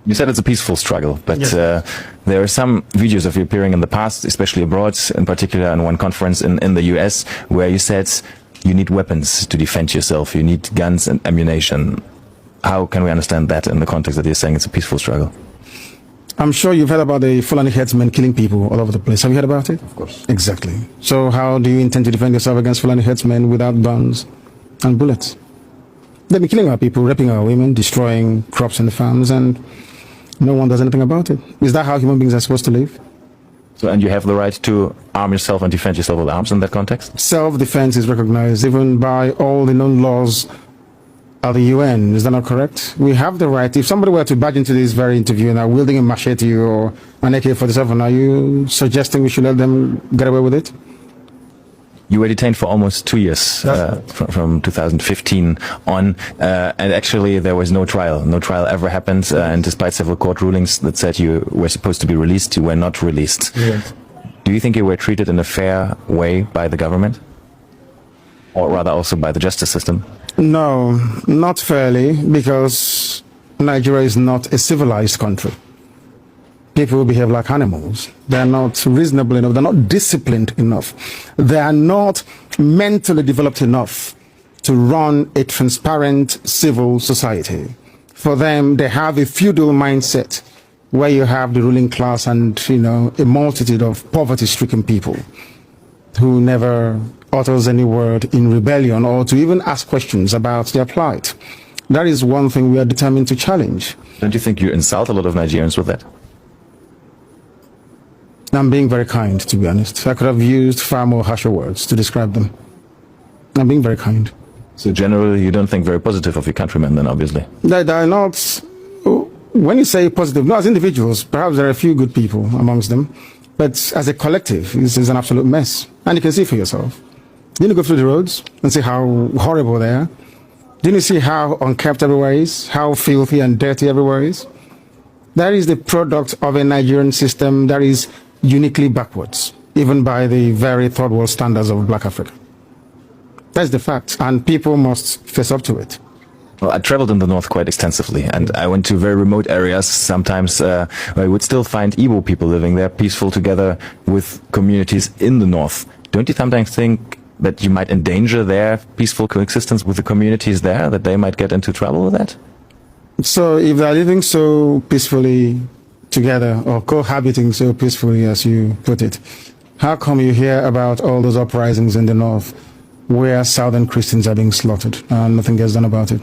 You said it's a peaceful struggle, but Yes. There are some videos of you appearing in the past, especially abroad, in particular in one conference in the US, where you said you need weapons to defend yourself, you need guns and ammunition. How can we understand that in the context that you're saying it's a peaceful struggle? I'm sure you've heard about the Fulani headsmen killing people all over the place. Have you heard about it? Of course. Exactly. So how do you intend to defend yourself against Fulani headsmen without guns and bullets? They've been killing our people, raping our women, destroying crops and farms, and no one does anything about it. Is that how human beings are supposed to live? So, and you have the right to arm yourself and defend yourself with arms in that context? Self-defense is recognized even by all the known laws of the UN. Is that not correct? We have the right. If somebody were to barge into this very interview and are wielding a machete or an AK-47, are you suggesting we should let them get away with it? You were detained for almost 2 years, from 2015 on, and actually there was no trial. No trial ever happened, and despite several court rulings that said you were supposed to be released, you were not released. Yes. Do you think you were treated in a fair way by the government? Or rather also by the justice system? No, not fairly, because Nigeria is not a civilized country. People behave like animals. They're not reasonable enough. They're not disciplined enough. They are not mentally developed enough to run a transparent civil society. For them, they have a feudal mindset where you have the ruling class and, a multitude of poverty-stricken people who never utters any word in rebellion or to even ask questions about their plight. That is one thing we are determined to challenge. Don't you think you insult a lot of Nigerians with that? I'm being very kind, to be honest. I could have used far more harsher words to describe them. I'm being very kind. So generally you don't think very positive of your countrymen then, obviously? They are not... When you say positive, not as individuals, perhaps there are a few good people amongst them, but as a collective, this is an absolute mess. And you can see for yourself. Didn't you go through the roads and see how horrible they are? Didn't you see how unkept everywhere is? How filthy and dirty everywhere is? That is the product of a Nigerian system that is uniquely backwards, even by the very third world standards of Black Africa. That's the fact, and people must face up to it. Well, I traveled in the north quite extensively, and I went to very remote areas sometimes where I would still find Igbo people living there, peaceful together with communities in the north. Don't you sometimes think that you might endanger their peaceful coexistence with the communities there, that they might get into trouble with that? So if they're living so peacefully together, or cohabiting so peacefully as you put it, how come you hear about all those uprisings in the north where southern Christians are being slaughtered and nothing gets done about it?